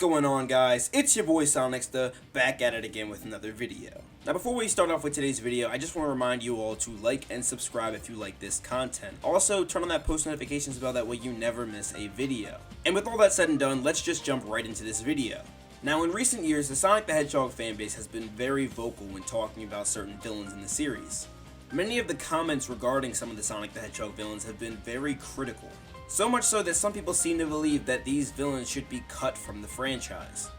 going on, guys? It's your boy Sonicsta, back at it again with another video. Now before we start off with today's video, I just want to remind you all to like and subscribe if you like this content. Also, turn on that post notifications bell, that way you never miss a video. And with all that said and done, let's just jump right into this video. Now in recent years, the Sonic the Hedgehog fanbase has been very vocal when talking about certain villains in the series. Many of the comments regarding some of the Sonic the Hedgehog villains have been very critical. So much so that some people seem to believe that these villains should be cut from the franchise.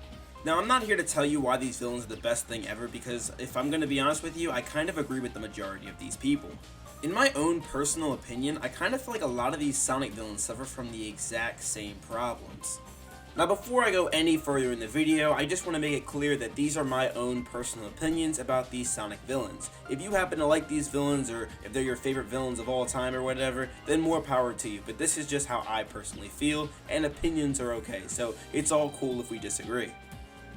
Now I'm not here to tell you why these villains are the best thing ever, because if I'm going to be honest with you, I kind of agree with the majority of these people. In my own personal opinion, I kind of feel like a lot of these Sonic villains suffer from the exact same problems. Now before I go any further in the video, I just want to make it clear that these are my own personal opinions about these Sonic villains. If you happen to like these villains, or if they're your favorite villains of all time or whatever, then more power to you, but this is just how I personally feel, and opinions are okay, so it's all cool if we disagree.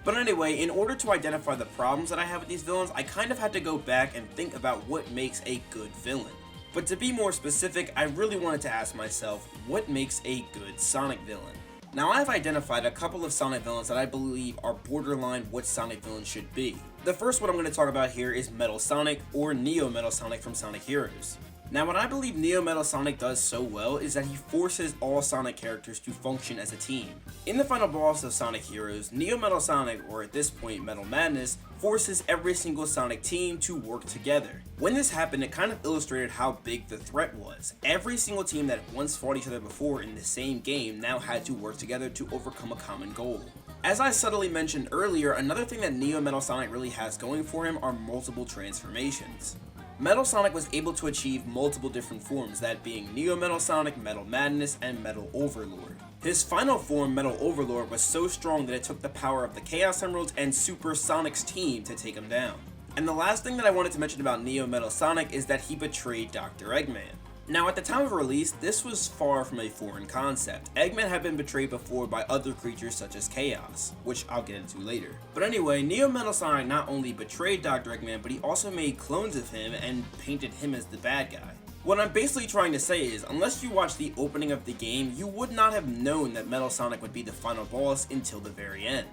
But anyway, in order to identify the problems that I have with these villains, I kind of had to go back and think about what makes a good villain. But to be more specific, I really wanted to ask myself, what makes a good Sonic villain? Now I've identified a couple of Sonic villains that I believe are borderline what Sonic villains should be. The first one I'm going to talk about here is Metal Sonic, or Neo Metal Sonic from Sonic Heroes. Now what I believe Neo Metal Sonic does so well is that he forces all Sonic characters to function as a team. In the final boss of Sonic Heroes, Neo Metal Sonic, or at this point Metal Madness, forces every single Sonic team to work together. When this happened, it kind of illustrated how big the threat was. Every single team that once fought each other before in the same game now had to work together to overcome a common goal. As I subtly mentioned earlier, another thing that Neo Metal Sonic really has going for him are multiple transformations. Metal Sonic was able to achieve multiple different forms, that being Neo Metal Sonic, Metal Madness, and Metal Overlord. His final form, Metal Overlord, was so strong that it took the power of the Chaos Emeralds and Super Sonic's team to take him down. And the last thing that I wanted to mention about Neo Metal Sonic is that he betrayed Dr. Eggman. Now at the time of release, this was far from a foreign concept. Eggman had been betrayed before by other creatures such as Chaos, which I'll get into later. But anyway, Neo Metal Sonic not only betrayed Dr. Eggman, but he also made clones of him and painted him as the bad guy. What I'm basically trying to say is, unless you watched the opening of the game, you would not have known that Metal Sonic would be the final boss until the very end.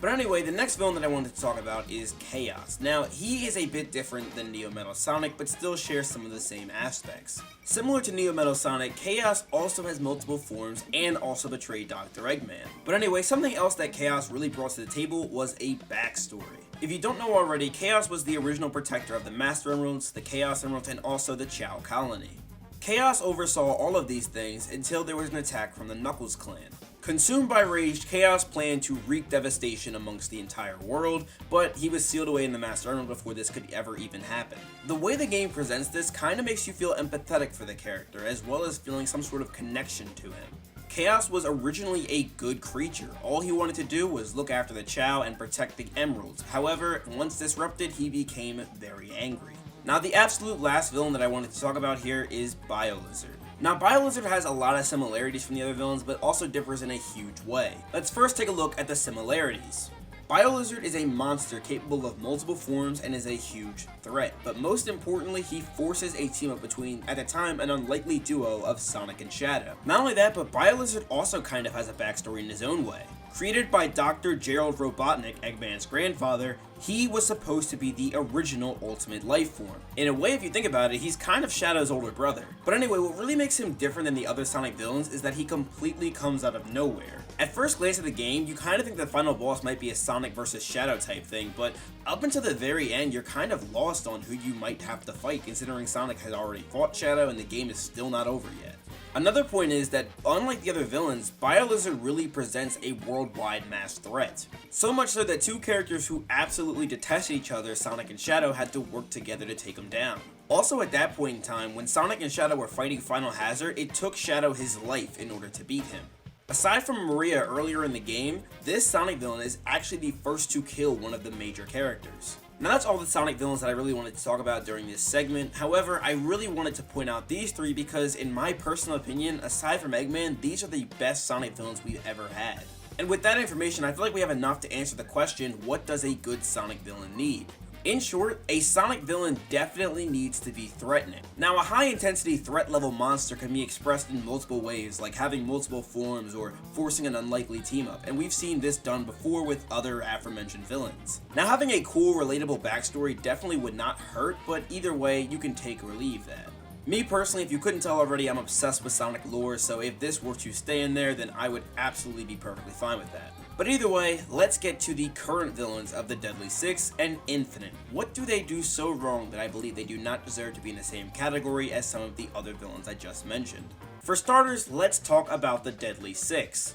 But anyway, the next villain that I wanted to talk about is Chaos. Now, he is a bit different than Neo Metal Sonic, but still shares some of the same aspects. Similar to Neo Metal Sonic, Chaos also has multiple forms and also betrayed Dr. Eggman. But anyway, something else that Chaos really brought to the table was a backstory. If you don't know already, Chaos was the original protector of the Master Emeralds, the Chaos Emeralds, and also the Chao Colony. Chaos oversaw all of these things until there was an attack from the Knuckles clan. Consumed by rage, Chaos planned to wreak devastation amongst the entire world, but he was sealed away in the Master Emerald before this could ever even happen. The way the game presents this kind of makes you feel empathetic for the character, as well as feeling some sort of connection to him. Chaos was originally a good creature. All he wanted to do was look after the Chao and protect the Emeralds. However, once disrupted, he became very angry. Now the absolute last villain that I wanted to talk about here is BioLizard. Now BioLizard has a lot of similarities from the other villains, but also differs in a huge way. Let's first take a look at the similarities. BioLizard is a monster capable of multiple forms and is a huge threat, but most importantly, he forces a team up between, at the time, an unlikely duo of Sonic and Shadow. Not only that, but BioLizard also kind of has a backstory in his own way. Created by Dr. Gerald Robotnik, Eggman's grandfather, he was supposed to be the original Ultimate Life Form. In a way, if you think about it, he's kind of Shadow's older brother. But anyway, what really makes him different than the other Sonic villains is that he completely comes out of nowhere. At first glance at the game, you kind of think the final boss might be a Sonic versus Shadow type thing, but up until the very end, you're kind of lost on who you might have to fight, considering Sonic has already fought Shadow and the game is still not over yet. Another point is that, unlike the other villains, BioLizard really presents a worldwide mass threat. So much so that two characters who absolutely detested each other, Sonic and Shadow, had to work together to take him down. Also at that point in time, when Sonic and Shadow were fighting Final Hazard, it took Shadow his life in order to beat him. Aside from Maria earlier in the game, this Sonic villain is actually the first to kill one of the major characters. Now that's all the Sonic villains that I really wanted to talk about during this segment. However, I really wanted to point out these three because, in my personal opinion, aside from Eggman, these are the best Sonic villains we've ever had. And with that information, I feel like we have enough to answer the question, what does a good Sonic villain need? In short, a Sonic villain definitely needs to be threatening. Now, a high intensity threat level monster can be expressed in multiple ways, like having multiple forms or forcing an unlikely team up, and we've seen this done before with other aforementioned villains. Now, having a cool, relatable backstory definitely would not hurt, but either way, you can take or leave that. Me personally, if you couldn't tell already, I'm obsessed with Sonic lore, so if this were to stay in there, then I would absolutely be perfectly fine with that. But either way, let's get to the current villains of the Deadly Six and Infinite. What do they do so wrong that I believe they do not deserve to be in the same category as some of the other villains I just mentioned? For starters, let's talk about the Deadly Six.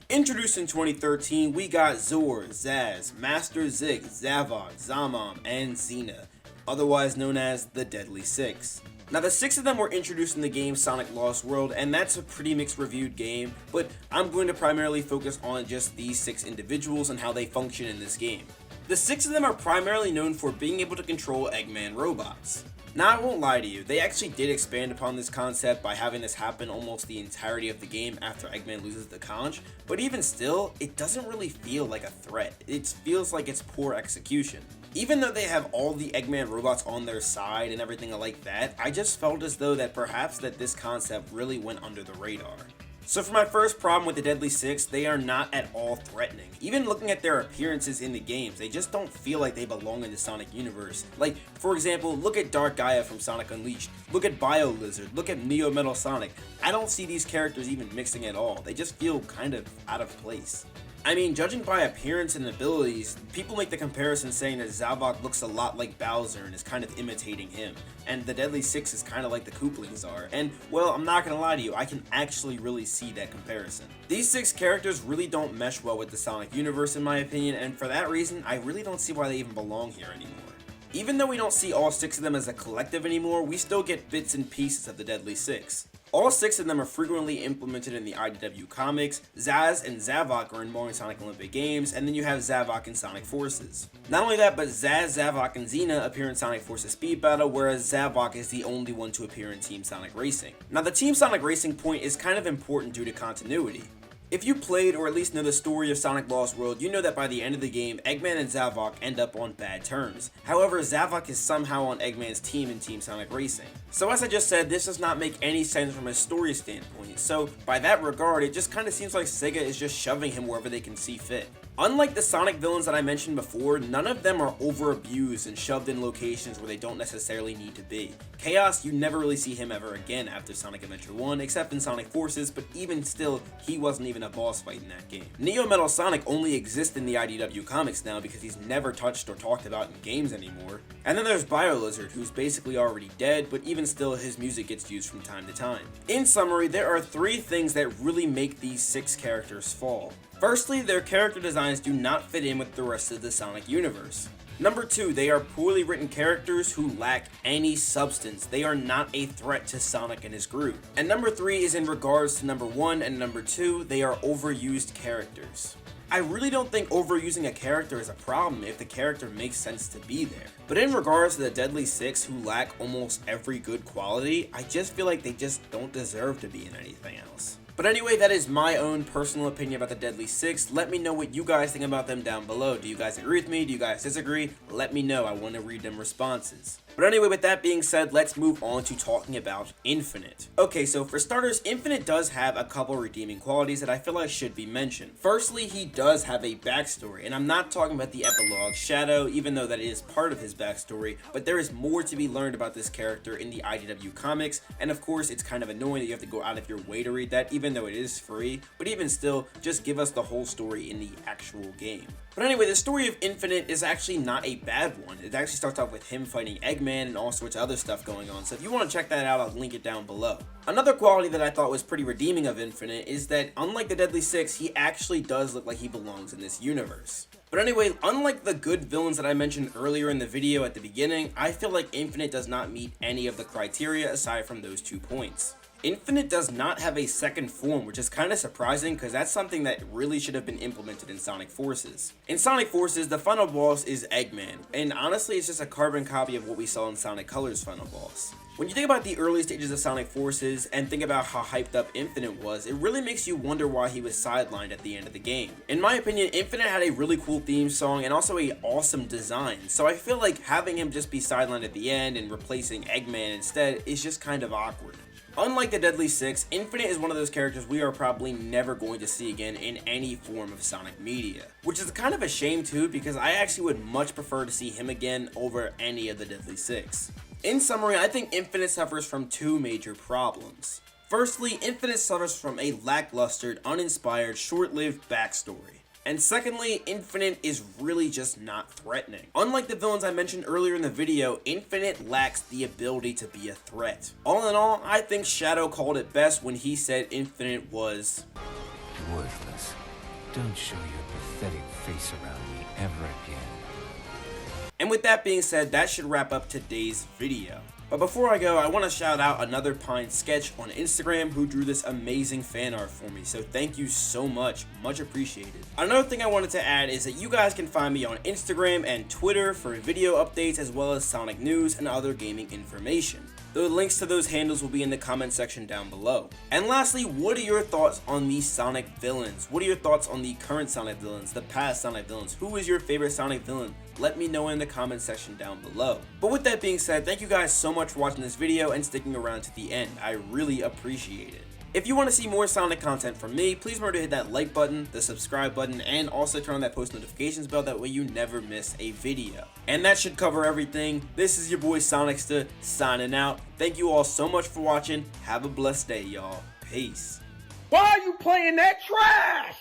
Introduced in 2013, we got Zor, Zaz, Master Zig, Zavok, Zamam, and Xena, otherwise known as the Deadly Six. Now, the 6 of them were introduced in the game Sonic Lost World, and that's a pretty mixed reviewed game, but I'm going to primarily focus on just these 6 individuals and how they function in this game. The 6 of them are primarily known for being able to control Eggman robots. Now, I won't lie to you, they actually did expand upon this concept by having this happen almost the entirety of the game after Eggman loses the conch, but even still, it doesn't really feel like a threat. It feels like it's poor execution. Even though they have all the Eggman robots on their side and everything like that, I just felt as though that perhaps this concept really went under the radar. So for my first problem with the Deadly Six, they are not at all threatening. Even looking at their appearances in the games, they just don't feel like they belong in the Sonic universe. Like, for example, look at Dark Gaia from Sonic Unleashed, look at Bio Lizard, look at Neo Metal Sonic. I don't see these characters even mixing at all. They just feel kind of out of place. I mean, judging by appearance and abilities, people make the comparison saying that Zavok looks a lot like Bowser and is kind of imitating him, and the Deadly Six is kind of like the Kooplings are, and, well, I'm not gonna lie to you, I can actually really see that comparison. These 6 characters really don't mesh well with the Sonic universe in my opinion, and for that reason, I really don't see why they even belong here anymore. Even though we don't see all 6 of them as a collective anymore, we still get bits and pieces of the Deadly Six. All 6 of them are frequently implemented in the IDW comics. Zaz and Zavok are in more Sonic Olympic Games, and then you have Zavok in Sonic Forces. Not only that, but Zaz, Zavok, and Xena appear in Sonic Forces Speed Battle, whereas Zavok is the only one to appear in Team Sonic Racing. Now, the Team Sonic Racing point is kind of important due to continuity. If you played or at least know the story of Sonic Lost World, you know that by the end of the game, Eggman and Zavok end up on bad terms. However, Zavok is somehow on Eggman's team in Team Sonic Racing. So as I just said, this does not make any sense from a story standpoint, so by that regard, it just kind of seems like Sega is just shoving him wherever they can see fit. Unlike the Sonic villains that I mentioned before, none of them are over-abused and shoved in locations where they don't necessarily need to be. Chaos, you never really see him ever again after Sonic Adventure 1, except in Sonic Forces, but even still, he wasn't even a boss fight in that game. Neo Metal Sonic only exists in the IDW comics now because he's never touched or talked about in games anymore. And then there's Bio Lizard, who's basically already dead, but even still, his music gets used from time to time. In summary, there are 3 things that really make these 6 characters fall. Firstly, their character designs do not fit in with the rest of the Sonic universe. Number 2, they are poorly written characters who lack any substance. They are not a threat to Sonic and his group. And number 3 is in regards to number 1 and number 2, they are overused characters. I really don't think overusing a character is a problem if the character makes sense to be there. But in regards to the Deadly Six who lack almost every good quality, I just feel like they just don't deserve to be in anything else. But anyway, that is my own personal opinion about the Deadly Six. Let me know what you guys think about them down below. Do you guys agree with me? Do you guys disagree? Let me know. I want to read them responses. But anyway, with that being said, let's move on to talking about Infinite. Okay, so for starters, Infinite does have a couple redeeming qualities that I feel like should be mentioned. Firstly, he does have a backstory, and I'm not talking about the epilogue Shadow, even though that is part of his backstory, but there is more to be learned about this character in the IDW comics, and of course, it's kind of annoying that you have to go out of your way to read that, even though it is free, but even still, just give us the whole story in the actual game. But anyway, the story of Infinite is actually not a bad one. It actually starts off with him fighting Eggman and all sorts of other stuff going on, so if you want to check that out, I'll link it down below. Another quality that I thought was pretty redeeming of Infinite is that, unlike the Deadly Six, he actually does look like he belongs in this universe. But anyway, unlike the good villains that I mentioned earlier in the video at the beginning, I feel like Infinite does not meet any of the criteria aside from those 2 points. Infinite does not have a second form, which is kind of surprising because that's something that really should have been implemented in Sonic Forces. In Sonic Forces, the final boss is Eggman, and honestly it's just a carbon copy of what we saw in Sonic Colors' final boss. When you think about the early stages of Sonic Forces and think about how hyped up Infinite was, it really makes you wonder why he was sidelined at the end of the game. In my opinion, Infinite had a really cool theme song and also a awesome design, so I feel like having him just be sidelined at the end and replacing Eggman instead is just kind of awkward. Unlike the Deadly Six, Infinite is one of those characters we are probably never going to see again in any form of Sonic media. Which is kind of a shame too, because I actually would much prefer to see him again over any of the Deadly Six. In summary, I think Infinite suffers from two major problems. Firstly, Infinite suffers from a lackluster, uninspired, short-lived backstory. And secondly, Infinite is really just not threatening. Unlike the villains I mentioned earlier in the video, Infinite lacks the ability to be a threat. All in all, I think Shadow called it best when he said Infinite was worthless. Don't show your pathetic face around me ever again. And with that being said, that should wrap up today's video. But before I go, I want to shout out Anotherpine.Sketch on Instagram who drew this amazing fan art for me, so thank you so much appreciated. Another thing I wanted to add is that you guys can find me on Instagram and Twitter for video updates as well as Sonic news and other gaming information. The links to those handles will be in the comment section down below. And lastly, what are your thoughts on the Sonic villains? What are your thoughts on the current Sonic villains, the past Sonic villains? Who is your favorite Sonic villain? Let me know in the comment section down below. But with that being said, thank you guys so much for watching this video and sticking around to the end. I really appreciate it. If you want to see more Sonic content from me, please remember to hit that like button, the subscribe button, and also turn on that post notifications bell, that way you never miss a video. And that should cover everything. This is your boy Sonicsta, signing out. Thank you all so much for watching. Have a blessed day, y'all. Peace. Why are you playing that trash?